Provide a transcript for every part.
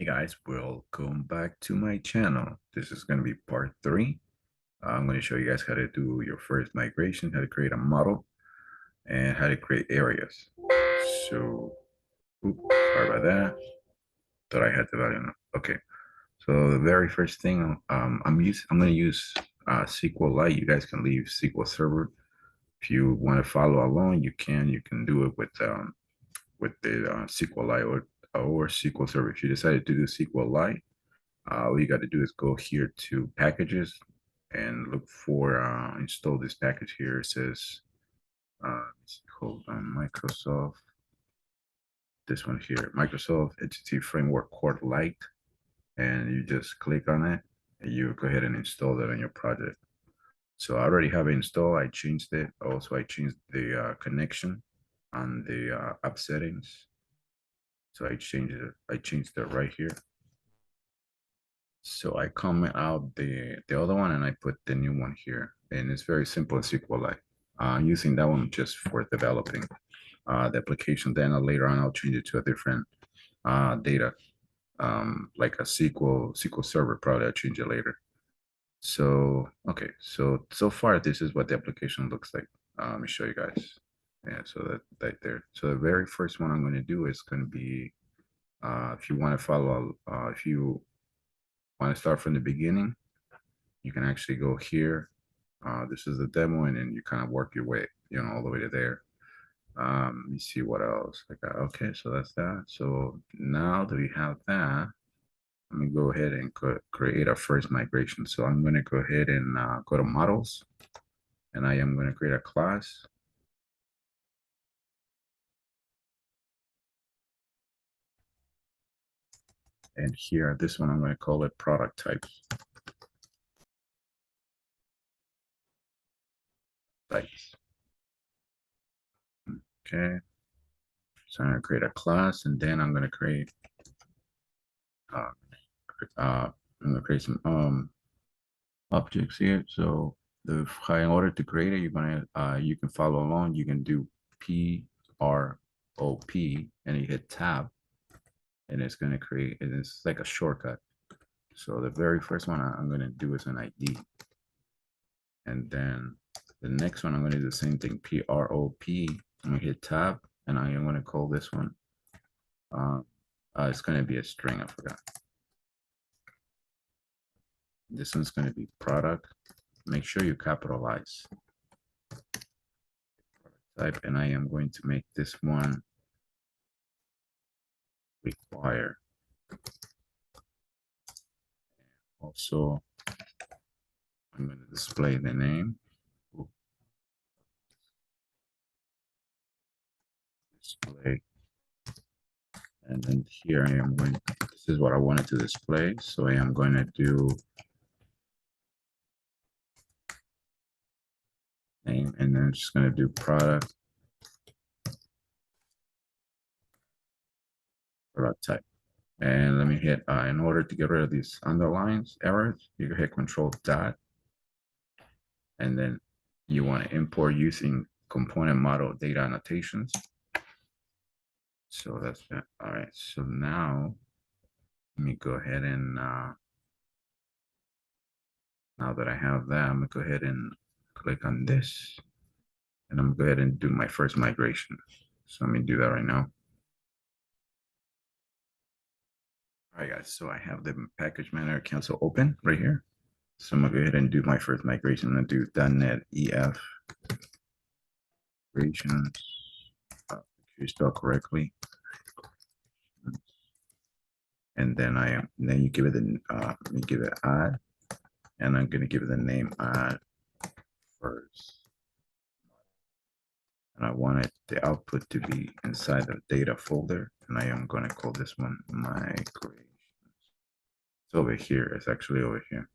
Hey guys, welcome back to my channel. This is going to be part 3. I'm going to show you guys how to do your first migration, how to create a model, and how to create areas. So, sorry about that. Thought I had the value. Okay. So the very first thing I'm going to use SQLite. You guys can leave SQL Server. If you want to follow along, you can. You can do it with the SQLite or SQL Server. If you decided to do SQLite, all you got to do is go here to packages and look for install this package here. It says hold on, Microsoft, this one here, Microsoft Entity Framework Core Lite, and you just click on it and you go ahead and install that on your project. So I already have it installed. I changed it. Also, I changed the connection on the app settings. So I changed it right here. So I comment out the other one and I put the new one here. And it's very simple in SQLite. I'm using that one just for developing the application. Then later on, I'll change it to a different data, like a SQL Server. Probably I'll change it later. So, okay. So far, this is what the application looks like. Let me show you guys. Yeah, so that right there. So the very first one I'm going to do is going to be, if you want to follow, if you want to start from the beginning, you can actually go here. This is the demo, and then you kind of work your way, all the way to there. Let me see what else I got. Okay, so that's that. So now that we have that, let me go ahead and create our first migration. So I'm going to go ahead and go to models, and I am going to create a class. And here, this one, I'm going to call it product types. Okay. So I'm going to create a class, and then I'm going to create I'm going to create some objects here. So in order to create it, you're going to you can follow along. You can do PROP and you hit tab, and it's going to create. And it's like a shortcut. So the very first one I'm going to do is an ID, and then the next one I'm going to do the same thing. PROP. I'm going to hit tab, and I am going to call this one. It's going to be a string. I forgot. This one's going to be product. Make sure you capitalize type, and I am going to make this one require. Also, I'm going to display the name. Display. And then here I am going, this is what I wanted to display. So I am going to do name, and then I'm just going to do product type. And let me hit, in order to get rid of these underlines, errors, you can hit Control dot. And then you want to import using component model data annotations. So that's that. All right. So now let me go ahead and now that I have that, I'm gonna go ahead and click on this, and I'm gonna go ahead and do my first migration. So let me do that right now. All right, guys. So I have the package manager console open right here. So I'm gonna go ahead and do my first migration. I'm gonna do .NET EF migrations. Make sure you spell correctly. And then then you give it let me give it add, and I'm gonna give it the name add first. And I wanted the output to be inside the data folder, and I am going to call this one migrations. It's over here. It's actually over here.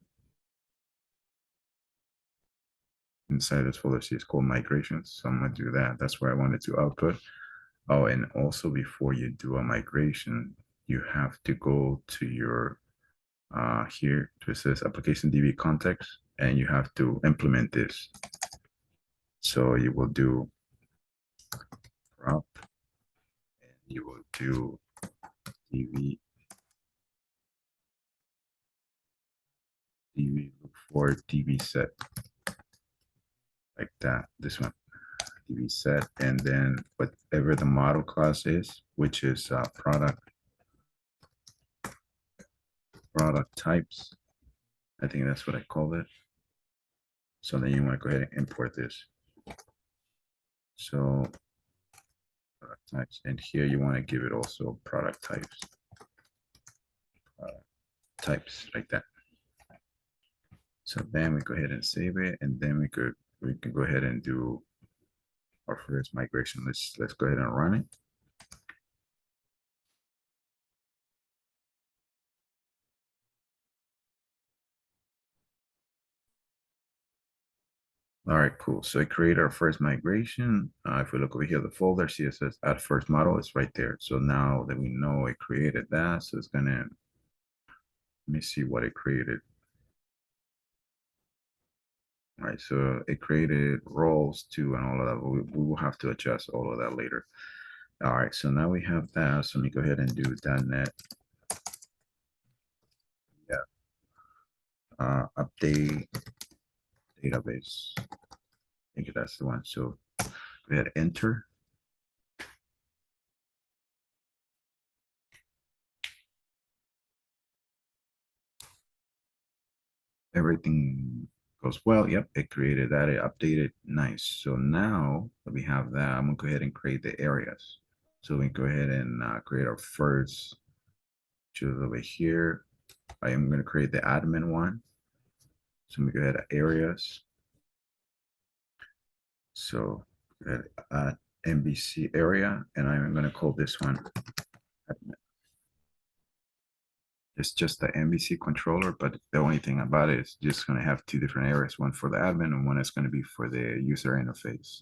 Inside this folder, see, it's called migrations. So I'm going to do that. That's where I wanted to output. Oh, and also before you do a migration, you have to go to your here to says application DB context, and you have to implement this. So you will do prop, and you will do DB for DB set, like that. This one, DB set, and then whatever the model class is, which is product types. I think that's what I call it. So then you want to go ahead and import this. So product types, and here you want to give it also product types. Types like that. So then we go ahead and save it, and then we can go ahead and do our first migration. Let's go ahead and run it. All right, cool. So I create our first migration. If we look over here, the folder, see it says add first model, it's right there. So now that we know I created that, so it's gonna, let me see what it created. All right, so it created roles too and all of that. We will have to adjust all of that later. All right, so now we have that. So let me go ahead and do .NET. Yeah. Update database. I think that's the one. So we had enter. Everything goes well. Yep, it created that. It updated. Nice. So now that we have that, I'm gonna go ahead and create the areas. So we go ahead and create our first, choose over here. I am going to create the admin one. So we go ahead to areas. So MVC area, and I'm going to call this one admin. It's just the MVC controller, but the only thing about it is just going to have two different areas, one for the admin and one is going to be for the user interface.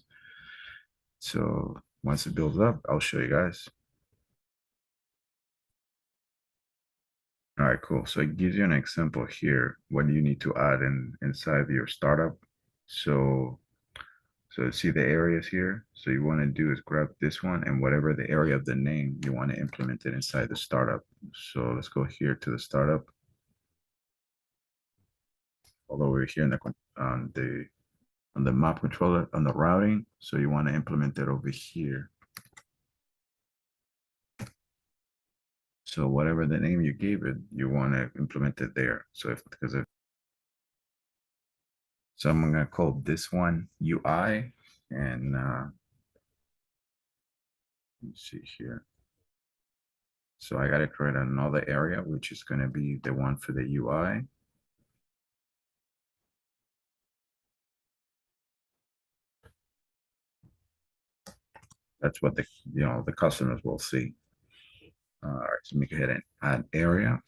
So once it builds up, I'll show you guys. All right, cool. So it gives you an example here what you need to add inside your startup. So see the areas here. So you want to do is grab this one and whatever the area of the name you want to implement it inside the startup. So let's go here to the startup. All over here in on the map controller on the routing. So you want to implement it over here. So whatever the name you gave it, you want to implement it there. So so I'm gonna call this one UI, and let's see here. So I got to create another area, which is going to be the one for the UI. That's what the customers will see. All right, so let me go ahead and add area.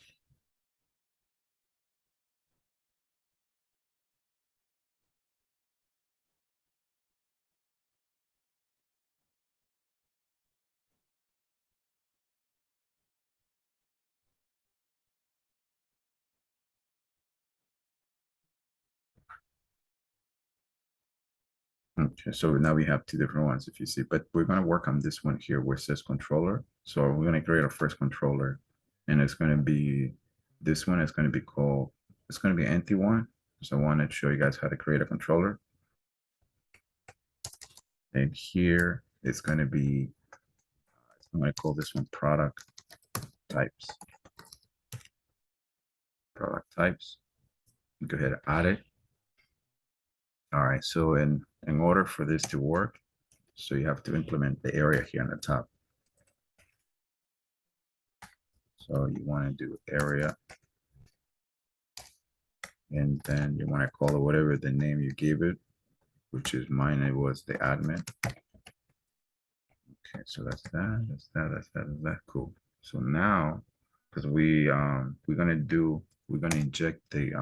Okay, so now we have two different ones, if you see, but we're going to work on this one here where it says controller. So we're going to create our first controller, and it's going to be this one. It's going to be called, it's going to be empty one. So I want to show you guys how to create a controller. And here it's going to be, I'm going to call this one product types. Product types. Go ahead and add it. All right, so in order for this to work, so you have to implement the area here on the top. So you want to do area, and then you want to call it whatever the name you gave it, which is mine, it was the admin. Okay, so that's that. Cool. So now, because we're gonna inject the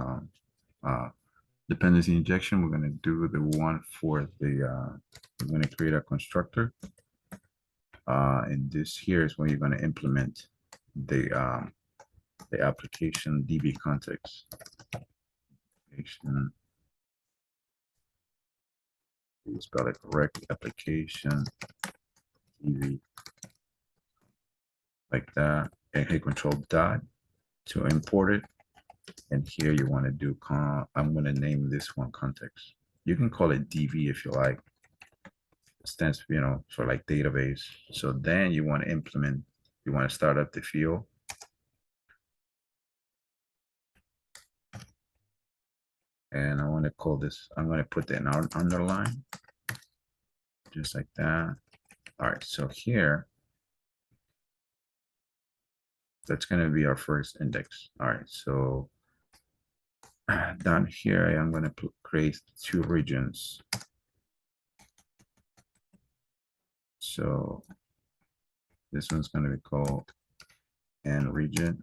dependency injection, we're gonna do the one for the we're gonna create a constructor. And this here is where you're gonna implement the application DB context. Application, you spell it correctly. Application DB, like that. And hit control dot to import it. And here you want to do, I'm going to name this one context. You can call it DV if you like. It stands, for like database. So then you want to implement, you want to start up the field. And I want to call this, I'm going to put the underline, just like that. All right, so here, that's going to be our first index. All right, so down here, I'm going to create two regions. So this one's going to be called N region.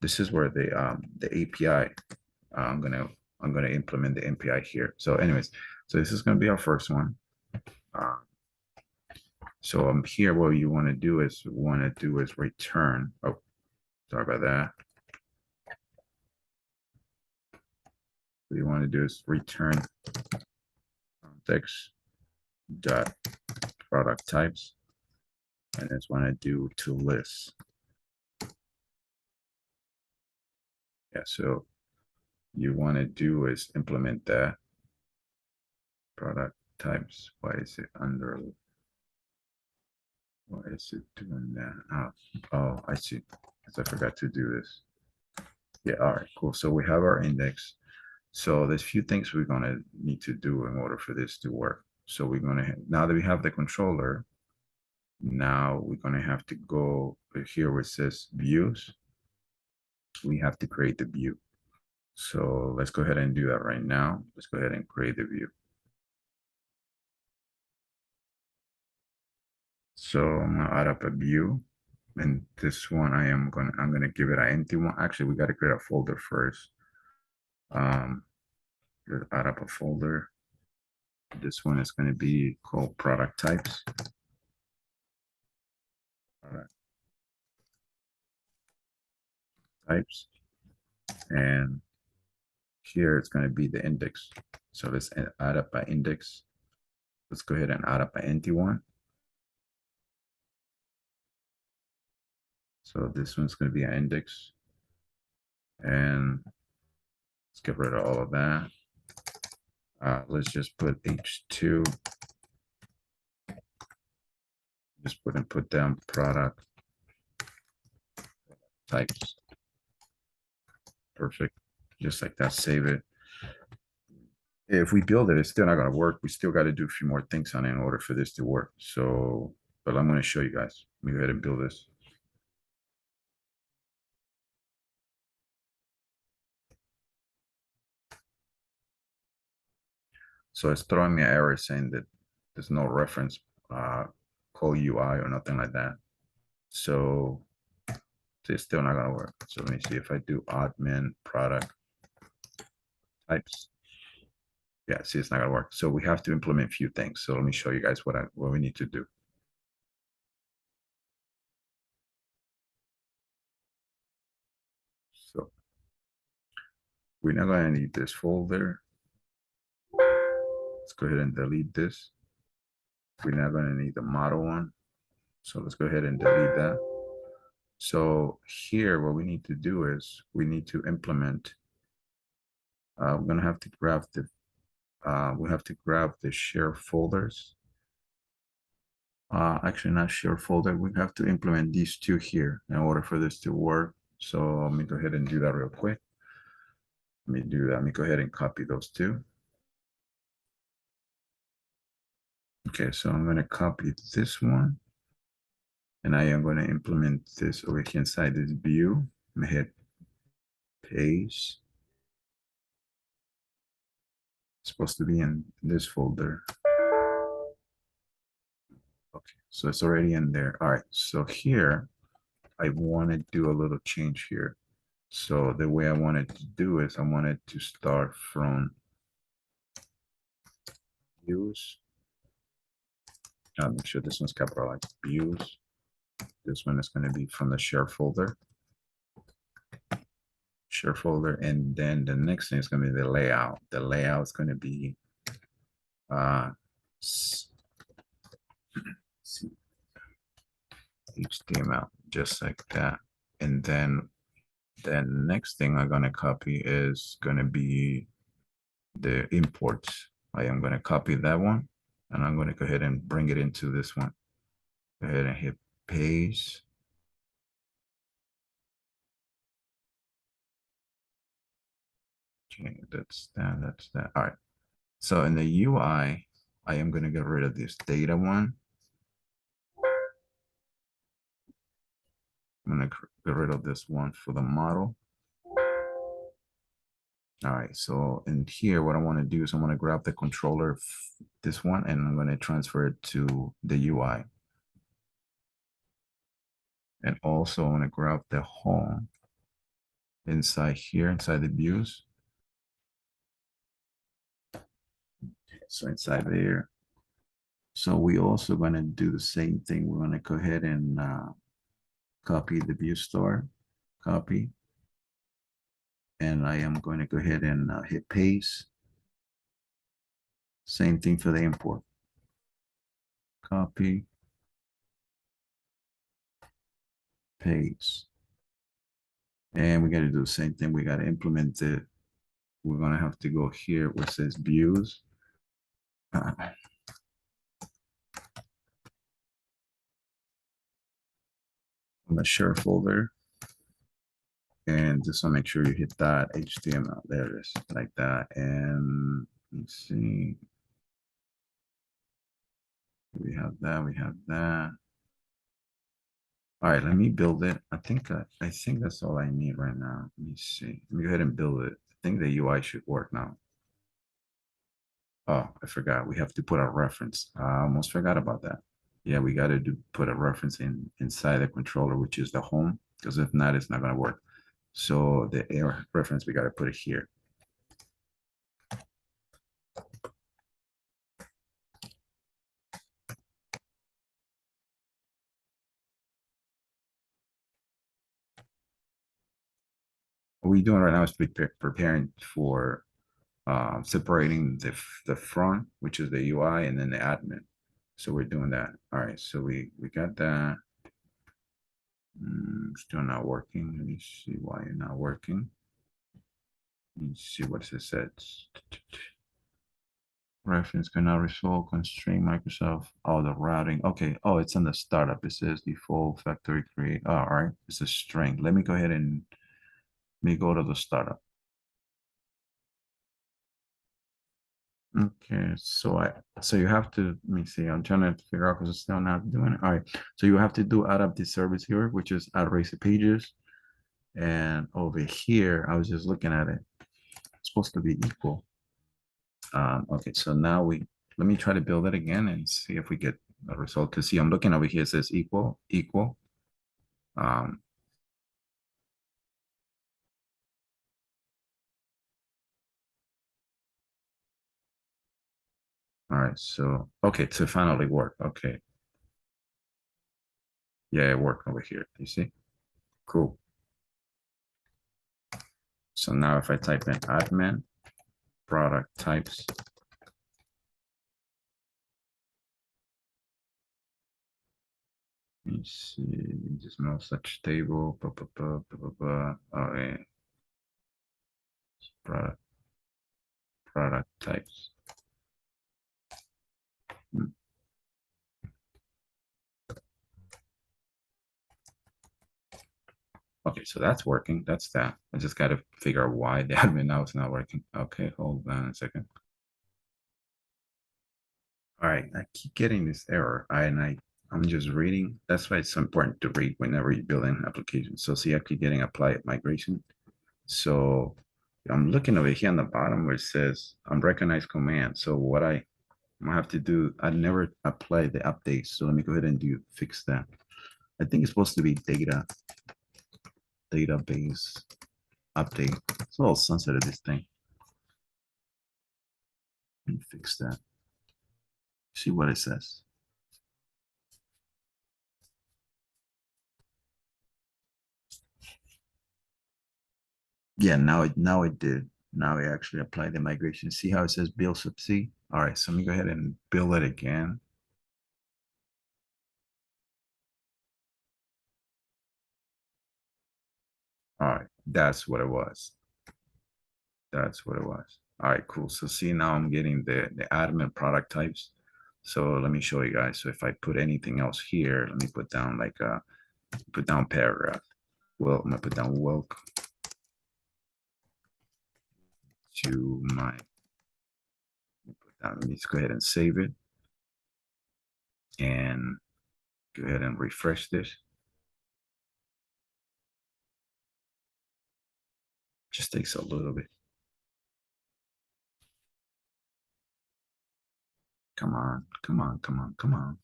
This is where the API, I'm gonna implement the API here. So anyways, so this is going to be our first one. So here, what you want to do is return. Oh, sorry about that. What you want to do is return context dot product types, and it's want to do to list. Yeah, so you want to do is implement that product types. Why is it under? Why is it doing that? Oh, I see. Because I forgot to do this. Yeah, all right, cool. So we have our index. So there's a few things we're gonna need to do in order for this to work. So we're gonna, now that we have the controller, now we're gonna have to go here where it says views. We have to create the view. So let's go ahead and do that right now. Let's go ahead and create the view. So I'm gonna add up a view, and this one I'm gonna give it an empty one. Actually, we got to create a folder first. Let's add up a folder. This one is going to be called product types. Product types, and here it's going to be the index. So let's add up an index. Let's go ahead and add up an empty one. So this one's going to be an index, and let's get rid of all of that. Let's just put H2. Just put down product types. Perfect. Just like that, save it. If we build it, it's still not going to work. We still got to do a few more things on it in order for this to work. So, but I'm going to show you guys. Let me go ahead and build this. So it's throwing me an error saying that there's no reference call UI or nothing like that. So it's still not gonna work. So let me see if I do admin product types. Yeah, see, it's not gonna work. So we have to implement a few things. So let me show you guys what we need to do. So we're not gonna need this folder. Let's go ahead and delete this. We're not gonna need the model one. So let's go ahead and delete that. So here, what we need to do is we need to implement. We're gonna have to grab the share folders. Actually, not share folder. We have to implement these two here in order for this to work. So let me go ahead and do that real quick. Let me do that. Let me go ahead and copy those two. Okay, so I'm going to copy this one. And I am going to implement this over here inside this view. I'm going to hit paste. It's supposed to be in this folder. Okay, so it's already in there. All right, so here, I want to do a little change here. So the way I wanted to do is I wanted to start from views. Make sure this one's capitalized, views. This one is going to be from the share folder. Share folder, and then the next thing is going to be the layout. The layout is going to be HTML, just like that. And then Then next thing I'm gonna copy is gonna be the imports. I am gonna copy that one, and I'm gonna go ahead and bring it into this one. Go ahead and hit paste. Okay, that's that, that's that. All right. So in the UI, I am gonna get rid of this data one. I'm gonna get rid of this one for the model. All right, so in here, what I want to do is I'm going to grab the controller, this one, and I'm going to transfer it to the UI. And also I'm going to grab the home inside here, inside the views. So inside there. So we also going to do the same thing. We're going to go ahead and copy the view store, copy. And I am going to go ahead and hit paste. Same thing for the import. Copy, paste. And we got to do the same thing. We got to implement it. We're going to have to go here where it says views. On the share folder. And just want to make sure you hit that HTML. There it is, like that. And let's see. We have that. We have that. All right, let me build it. I think that's all I need right now. Let me see. Let me go ahead and build it. I think the UI should work now. Oh, I forgot. We have to put a reference. I almost forgot about that. Yeah, we got to put a reference inside the controller, which is the home, because if not, it's not going to work. So the air reference, we got to put it here. What we're doing right now is preparing for separating the front, which is the UI, and then the admin. So we're doing that. All right, so we got that. Still not working. Let me see why you're not working. Let me see what it says. Reference cannot resolve constraint Microsoft. Oh, the routing. Okay. Oh, it's in the startup. It says default factory create. Oh, all right. It's a string. Let me go ahead and let me go to the startup. Okay, so you have to, let me see, I'm trying to figure out because it's still not doing it. All right, so you have to do add up this service here, which is add race of pages. And over here, I was just looking at it. It's supposed to be equal. Okay, so now let me try to build it again and see if we get a result. To see, I'm looking over here, it says equal, equal. Um, all right, so, okay, to finally work. Okay. Yeah, it worked over here. You see? Cool. So now if I type in admin, product types, let me see, just no such table, okay. Product, product types. Okay, so that's working. That's that. I just got to figure out why the admin now is not working. Okay, hold on a second. All right, I keep getting this error. I'm just reading. That's why it's so important to read whenever you build an application. So see, I keep getting apply migration. So I'm looking over here on the bottom where it says recognize command. So what I'm gonna have to do, I never apply the updates. So let me go ahead and fix that. I think it's supposed to be database update. It's a little sensitive, this thing. Let me fix that. See what it says. Yeah, now it did. Now it actually applied the migration. See how it says build sub C? All right, so let me go ahead and build it again. All right, That's what it was. That's what it was. All right, cool. So see, now I'm getting the admin product types. So let me show you guys. So if I put anything else here, let me put down like put down paragraph. Well, I'm gonna put down welcome to my, let me just go ahead and save it and go ahead and refresh this. Just takes a little bit. Come on, come on, come on, come on.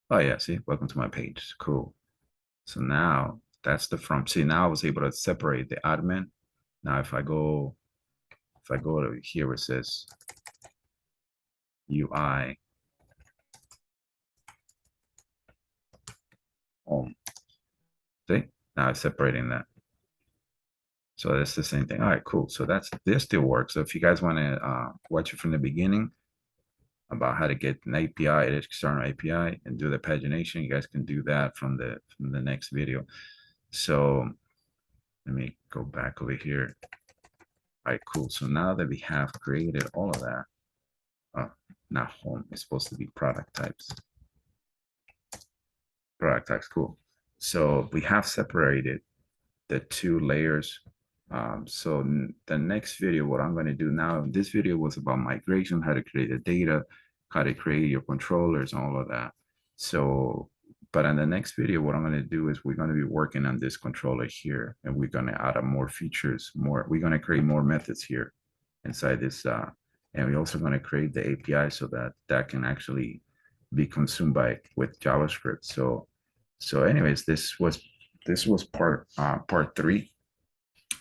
Oh yeah, see, welcome to my page. Cool. So now that's the from. See, now I was able to separate the admin. Now if I go to here where it says UI home. See, now it's separating that. So that's the same thing. All right, cool. So this still works. So if you guys want to watch it from the beginning about how to get an API, an external API, and do the pagination, you guys can do that from the next video. So let me go back over here. All right, cool. So now that we have created all of that, not home, it's supposed to be product types. Product types, cool. So we have separated the two layers. So the next video, what I'm going to do now, this video was about migration, how to create the data, how to create your controllers, and all of that. So, but in the next video, what I'm going to do is we're going to be working on this controller here, and we're going to add more features, we're going to create more methods here inside this, and we're also going to create the API so that that can actually be consumed with JavaScript. So anyways, this was part 3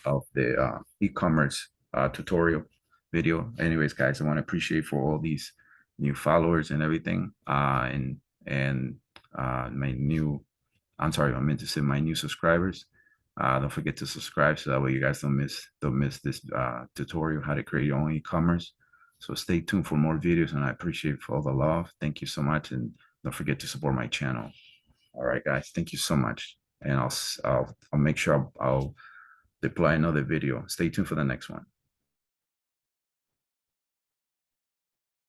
of the e-commerce tutorial video. Anyways, guys, I want to appreciate for all these new followers and everything, and my new, I'm sorry, I meant to say my new subscribers. Don't forget to subscribe so that way you guys don't miss this tutorial how to create your own e-commerce. So stay tuned for more videos, and I appreciate for all the love. Thank you so much, and don't forget to support my channel. All right, guys, thank you so much, and I'll make sure I'll deploy another video. Stay tuned for the next one.